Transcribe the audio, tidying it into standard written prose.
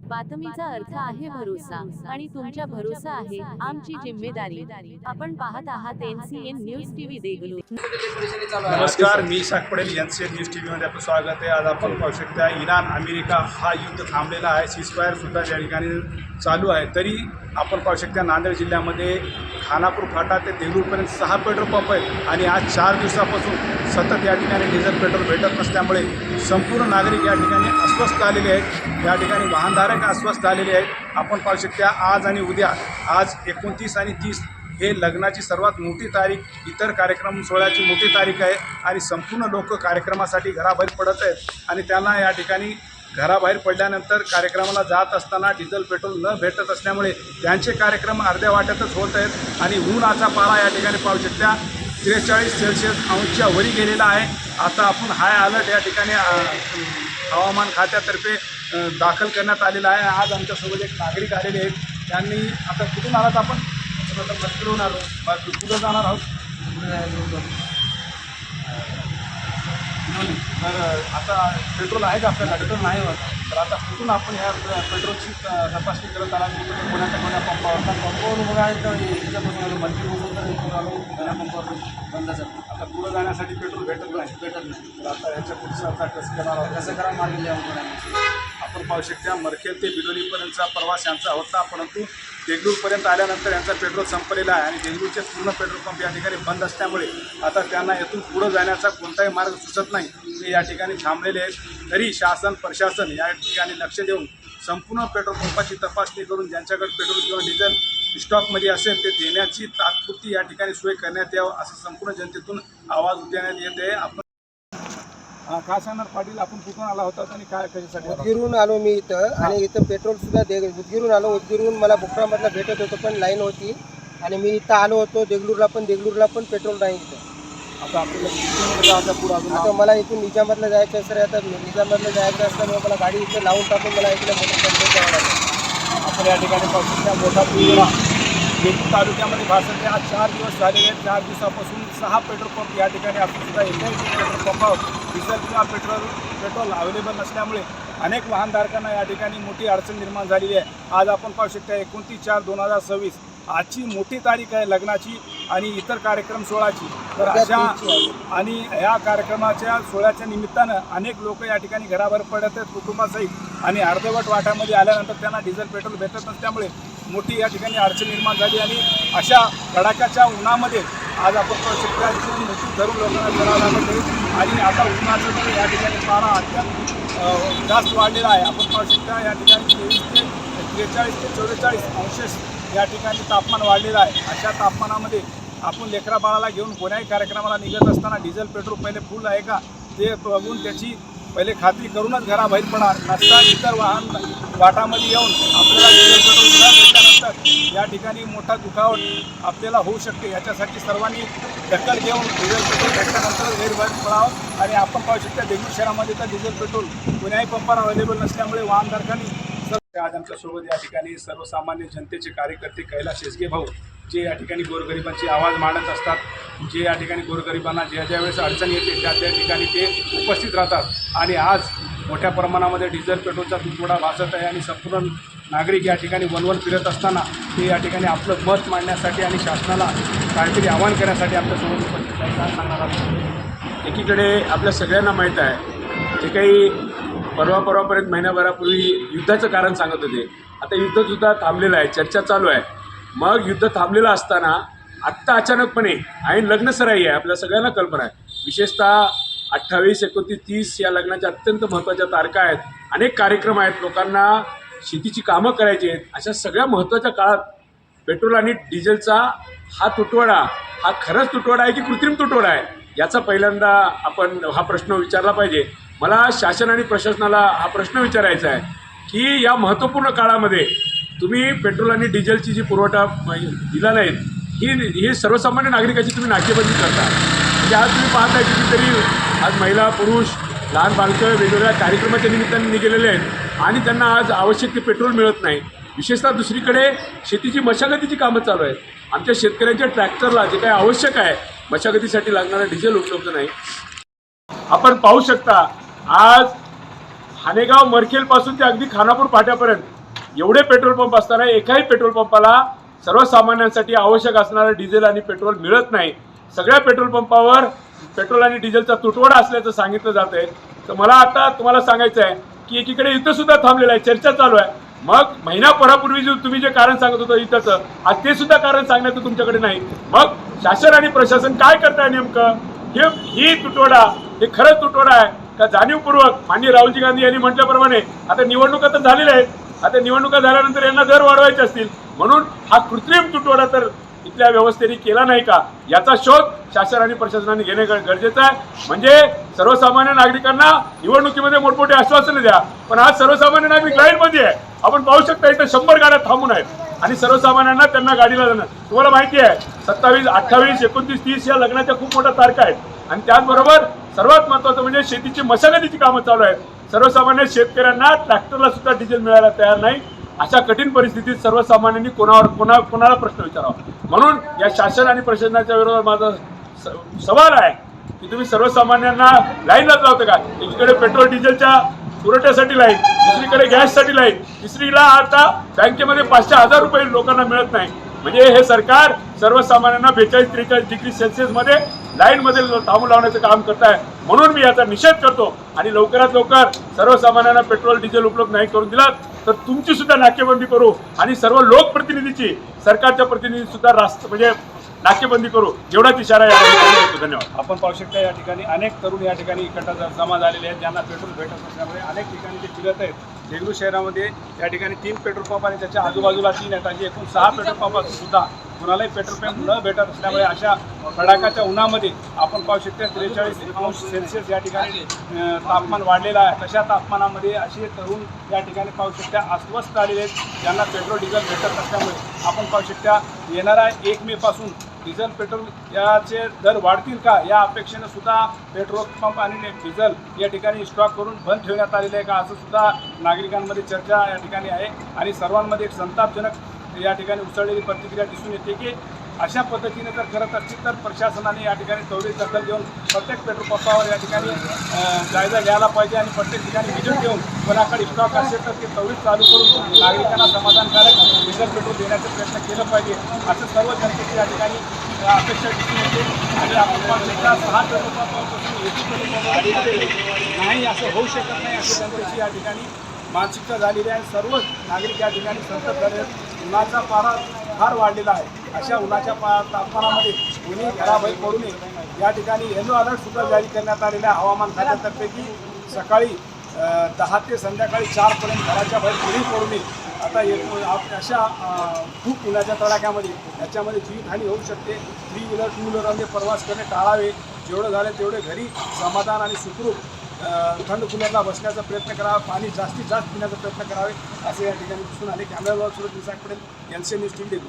बातमीचा अर्थ आहे भरोसा आणि तुमच्या भरोसा आहे आमची जिम्मेदारी। आपण पाहत आहात NCN न्यूज टीव्ही देगलूर। नमस्कार, मी इसाक पटेल, NCN न्यूज टीव्हीमध्ये आपलं स्वागत आहे। आज आपण पाहू शकता इराण अमेरिका हा युद्ध थांबलेला आहे, सीजफायर सुद्धा या ठिकाणी चालू आहे। तरी आपण पाहू शकता नांदेड जिल्ह्यामध्ये खानापूर फाटा ते देगलूरपर्यंत 6 पेट्रोल पंप आहेत आणि आज 4 दिवसापासून सतत या ठिकाणी डिझेल पेट्रोल भेटत नसल्यामुळे संपूर्ण नागरिक या ठिकाणी अस्वस्थ आलेले आहेत। या ठिकाणी वाहनधारक अस्वस्थ आलेले आहेत। आपण पाहू शकता आज आणि उद्या, आज 29 आणि 30 हे लग्नाची सर्वात मोठी तारीख, इतर कार्यक्रम सोहळ्याची मोठी तारीख आहे आणि संपूर्ण लोक कार्यक्रमासाठी घराबाहेर पडत आहेत आणि त्यांना या ठिकाणी घराबाहेर पडल्यानंतर कार्यक्रमाला जात असताना डिझेल पेट्रोल न भेटत असल्यामुळे त्यांचे कार्यक्रम अर्ध्या वाट्यातच होत आहेत आणि उन्हाचा पारा या ठिकाणी पाहू शकता 43 सेल्सिअस अंशच्या वरी गेलेला आहे। आता आपण हाय अलर्ट या ठिकाणी हवामान खात्यातर्फे दाखल करण्यात आलेला आहे। आज आमच्यासोबत एक नागरिक आलेले आहेत, त्यांनी आता कुठून आलात आपण? मस्करून आलो, कुठं जाणार आहोत? तर आता पेट्रोल आहे का आपल्याला? पेट्रोल नाही होत, तर आता कुठून आपण ह्या पेट्रोलची तपासणी करत आला? कोणत्या पंपावर? पंपावर बघा तर ह्याच्यापासून आलो, मल्टी बसून तर इथून आलो, त्या पंपावर बंद झालं। आता पुढं जाण्यासाठी पेट्रोल भेटत नाही, तर आता ह्याच्या पुढचं आता कसं करणार आहोत? कसं करा मार्ग आपण पाहू शकता मरखेल ते बिलोलीपर्यंतचा प्रवास यांचा होता, परंतु देगलूरपर्यंत आल्यानंतर यांचा पेट्रोल संपलेला आहे आणि देगलूरचे पूर्ण पेट्रोल पंप या ठिकाणी बंद असल्यामुळे आता त्यांना येथून पुढं जाण्याचा कोणताही मार्ग सुचत नाही, ते या ठिकाणी थांबलेले आहेत। तरी शासन प्रशासन या ठिकाणी लक्ष देऊन संपूर्ण पेट्रोल पंपाची तपासणी करून ज्यांच्याकडे पेट्रोल किंवा डिझेल स्टॉकमध्ये असेल ते देण्याची तात्पुरती या ठिकाणी सोय करण्यात यावं, असं संपूर्ण जनतेतून आवाज उठवण्यात येत आहे। आपण काय सांगणार पाटील, आपण कुठून आला होता आणि काय कशासाठी? उदगीरहून आलो मी इथं आणि इथं पेट्रोल सुद्धा उदगीरहून आलो। उदगीरहून मला बुकरामधला भेटत होतं पण लाईन होती आणि मी इथं आलो होतो देगलूरला पण पेट्रोल नाही इथं। आता आपल्याला पुढं अजून आता मला इथून निजामाबादला जायचं आहे सर। आता निजामाबादला जायचं असल्यामुळे मला गाडी इथं लावून टाकून मला इकडे मोटर जावं लागेल। आपण या ठिकाणी पाहू शकता मोठा पुलगडा देगलूर तालुक्यामध्ये भासत आहे। आज 4 दिवस झालेले आहेत। 4 दिवसापासून 6 पेट्रोल पंप या ठिकाणी असून सुद्धा एकही पेट्रोल पंपावर डिझेल किंवा पेट्रोल अवेलेबल नसल्यामुळे अनेक वाहनधारकांना या ठिकाणी मोठी अडचण निर्माण झालेली आहे। आज आपण पाहू शकता 29/4/2026 आजची मोठी तारीख आहे लग्नाची आणि इतर कार्यक्रम सोहळ्याची। तर अशा आणि ह्या कार्यक्रमाच्या सोहळ्याच्या निमित्तानं अनेक लोक या ठिकाणी घराबाहेर पडत आहेत कुटुंबासहित आणि अर्धवट वाट्यामध्ये आल्यानंतर त्यांना डिझेल पेट्रोल भेटत नसल्यामुळे मोठी या ठिकाणी अडचण निर्माण झाली आणि अशा कडाक्याच्या उन्हामध्ये आज आपण पाहू शकता मोठी धरून लोकांना करावं लागत आहे आणि आता उन्हाचं या ठिकाणी पारा अत्यंत जास्त वाढलेला आहे। आपण पाहू शकता या ठिकाणी 43 ते 44 अंश या ठिकाणी तापमान वाढलेलं आहे। अशा तापमानामध्ये आपण लेकरा बाळाला घेऊन कोण्याही कार्यक्रमाला निघत असताना डिझेल पेट्रोल पहिले फुल आहे का ते बघून त्याची पहिले खात्री करूनच घराबाहेर पडा, नसता इतर वाहन वाटामध्ये येऊन आपल्याला डिझेल पेट्रोल न भेटल्यानंतर या ठिकाणी मोठा दुखावट आपल्याला होऊ शकते। याच्यासाठी सर्वांनी दखल घेऊन डिझेल पेट्रोल भेटल्यानंतर घराबाहेर पडावं आणि आपण पाहू शकता देगलूर शहरामध्ये तर डिझेल पेट्रोल कोण्याही पंपावर अवेलेबल नसल्यामुळे वाहनधारकांनी आज आमच्यासोबत या ठिकाणी सर्वसामान्य जनतेचे कार्यकर्ते कैलाश शेसगे भाऊ जे या ठिकाणी गोरगरिबांची आवाज मांडत असतात, जे या ठिकाणी गोरगरिबांना ज्या वेळेस अडचण येते त्या ठिकाणी ते उपस्थित राहतात आणि आज मोठ्या प्रमाणामध्ये डिझेल पेट्रोलचा तुटवडा भासत आहे आणि संपूर्ण नागरिक या ठिकाणी वनवन फिरत असताना ते या ठिकाणी आपलं मत मांडण्यासाठी आणि शासनाला काहीतरी आवाहन करण्यासाठी आमच्यासोबत उपस्थित आहे। काय सांगणार आहात? एकीकडे आपल्या सगळ्यांना माहीत आहे जे काही परवापर्यंत महिन्याभरापूर्वी युद्धाचं कारण सांगत होते, आता युद्धसुद्धा थांबलेलं आहे, चर्चा चालू आहे। मग युद्ध थांबलेलं असताना आत्ता अचानकपणे ऐन लग्नसराई आहे, आपल्या सगळ्यांना कल्पना आहे। विशेषतः 28, 29, 30 या लग्नाच्या अत्यंत महत्त्वाच्या तारखा आहेत, अनेक कार्यक्रम आहेत, लोकांना शेतीची कामं करायची आहेत। अशा सगळ्या महत्त्वाच्या काळात पेट्रोल आणि डिझेलचा हा तुटवडा हा खरंच तुटवडा आहे की कृत्रिम तुटवडा आहे, याचा पहिल्यांदा आपण हा प्रश्न विचारला पाहिजे। मला शासन आणि प्रशासनाला हा प्रश्न विचारायचा आहे की या महत्त्वपूर्ण काळामध्ये तुम्ही पेट्रोल आणि डिझेलची जी पुरवठा दिला नाहीत ही सर्वसामान्य नागरिकाची तुम्ही नाकेबंदी करता। म्हणजे आज तुम्ही पाहताय कितीतरी आज महिला पुरुष लहान बालकं वेगवेगळ्या कार्यक्रमाच्या निमित्ताने निघालेले आहेत आणि त्यांना आज आवश्यक ते पेट्रोल मिळत नाही। विशेषतः दुसरीकडे शेतीची मशागतीची कामं चालू आहेत, आमच्या शेतकऱ्यांच्या ट्रॅक्टरला जे काही आवश्यक आहे मशागतीसाठी लागणारं डिझेल उपलब्ध नाही। आपण पाहू शकता आज हानेगाव मरखेलपासून ते अगदी खानापूर फाट्यापर्यंत एवढे पेट्रोल पंप असताना एकाही पेट्रोल पंपाला सर्वसामान्यांसाठी आवश्यक असणारं डिझेल आणि पेट्रोल मिळत नाही. सगळ्या पेट्रोल पंपावर पेट्रोल आणि डिझेलचा तुटवडा असल्याचं सांगितलं जात आहे. तर मला आता तुम्हाला सांगायचं आहे की एकीकडे युद्ध सुद्धा थांबलेलं आहे, चर्चा चालू आहे. मग महिनाभरापूर्वी जे तुम्ही जे कारण सांगत होतं युद्धाचं, आज ते सुद्धा कारण सांगण्याचं तुमच्याकडे नाही. मग शासन आणि प्रशासन काय करताय नेमकं? ही तुटवडा, हे खरंच तुटवडा आहे का जाणीवपूर्वक? माननीय राहुलजी गांधी यांनी म्हटल्याप्रमाणे आता निवडणुका तर झालेल्या आहेत, आता निवडणुका झाल्यानंतर यांना दर वाढवायचे असतील म्हणून हा कृत्रिम तुटवडा तर इथल्या व्यवस्थेने केला नाही का, याचा शोध शासन आणि प्रशासनाने घेणे गरजेचं आहे. म्हणजे सर्वसामान्य नागरिकांना निवडणुकीमध्ये मोठमोठे आश्वासनं द्या, पण आज सर्वसामान्य नागरिक लाईनमध्ये आहे. आपण पाहू शकता इथं 100 गाड्या थांबून आहेत आणि सर्वसामान्यांना त्यांना गाडीला जाणं. तुम्हाला माहिती आहे 27, 28, 29, 30 या लग्नाच्या खूप मोठ्या तारखा आहेत आणि त्याचबरोबर सर्वात महत्त्वाचं म्हणजे शेतीची मशागतीची कामं चालू आहेत. सर्वसामान्य शेतकऱ्यांना ट्रॅक्टरला सुद्धा डिझेल मिळायला तयार नाही. अशा कठीण परिस्थितीत सर्वसामान्यांनी कोणाला प्रश्न विचारावा. म्हणून या शासन आणि प्रशासनाच्या विरोधात माझा सवाल आहे की तुम्ही सर्वसामान्यांना लाईनलाच लावता का? एकीकडे पेट्रोल डिझेलच्या पुरवठ्यासाठी लाईन, दुसरीकडे गॅससाठी लाईन, तिसरीला आता बँकेमध्ये 500,000 रुपये लोकांना मिळत नाही. म्हणजे हे सरकार सर्वसामान्यांना 42-43 डिग्री सेल्सिअसमध्ये लाईनमध्ये थांबून लावण्याचं काम करत आहे. म्हणून मी याचा निषेध करतो आणि लवकरात लवकर सर्वसामान्यांना पेट्रोल डिझेल उपलब्ध नाही करून दिलात तर तुमची सुद्धा नाकेबंदी करू आणि सर्व लोकप्रतिनिधीची, सरकारच्या प्रतिनिधी सुद्धा म्हणजे नाकेबंदी करू, एवढाच इशारा या ठिकाणी देतो. धन्यवाद. आपण पाहू शकता या ठिकाणी अनेक तरुण या ठिकाणी इकट्ठा जमा झालेले आहेत, ज्यांना पेट्रोल भेटत नसल्यामुळे अनेक ठिकाणी ते फिरत आहेत. देगलूर शहरामध्ये या ठिकाणी 3 पेट्रोल पंप आणि त्याच्या आजूबाजूला 3 आहेत, अशी एकूण 6 पेट्रोल पंप असून सुद्धा कुणालाही पेट्रोल पंप न भेटत असल्यामुळे अशा कडाक्याच्या उन्हामध्ये आपण पाहू शकता 43° या ठिकाणी तापमान वाढलेलं आहे. तशा तापमानामध्ये असे तरुण या ठिकाणी पाहू शकता अस्वस्थ आलेले आहेत, ज्यांना पेट्रोल डिझेल भेटत नसल्यामुळे आपण पाहू शकता येणाऱ्या 1 मे पासून डिझेल पेट्रोल याचे दर वाढतील का या अपेक्षेनं सुद्धा पेट्रोल पंप आणि डिझेल या ठिकाणी स्टॉक करून बंद ठेवण्यात आलेले आहे का, असं सुद्धा नागरिकांमध्ये चर्चा या ठिकाणी आहे. आणि सर्वांमध्ये एक संतापजनक या ठिकाणी उसळलेली प्रतिक्रिया दिसून येते की अशा पद्धतीने जर करत असतील तर प्रशासनाने या ठिकाणी त्वरित दखल घेऊन प्रत्येक पेट्रोल पंपावर या ठिकाणी जायजा घ्यायला पाहिजे आणि प्रत्येक ठिकाणी व्हिजिट घेऊन कोणाकडे स्टॉक असेल तर ते त्वरित चालू करून नागरिकांना समाधानकारक डिझेल पेट्रोल देण्याचा प्रयत्न केला पाहिजे, असं सर्व जनतेची या ठिकाणी अपेक्षा दिसून येते. आणि आपण पाहू शकता 6 पेट्रोल पंपापासून 1 पेट्रोल पंप नाही असं होऊ शकत नाही, अशी जनतेची या ठिकाणी मानसिकता झालेली आहे. सर्व नागरिक या ठिकाणी संतप्त झाले आहेत. उन्हाचा पारा फार वाढलेला आहे. अशा उन्हाच्या तापमानामध्ये कुणी घराबाहेर पडू नये या ठिकाणी येलो अलर्ट सुद्धा जारी करण्यात आलेला आहे हवामान खात्यातर्फे की सकाळी 10 ते संध्याकाळी 4पर्यंत घराच्या बाहेर कुणी पडू नये. आता अशा खूप उन्हाच्या तडाख्यामध्ये याच्यामध्ये जीवितहानी होऊ शकते. 3 व्हीलर 2 व्हीलरमध्ये प्रवास करणे टाळावे. जेवढं झालं तेवढे घरी समाधान आणि सुखरूप थंड कूलरला बसण्याचा प्रयत्न करावा, पाणी जास्तीत जास्त पिण्याचा प्रयत्न करावे, असे या ठिकाणी दिसून आले. कॅमेरावर Surat Vishakh Patel, NCN news team देतो.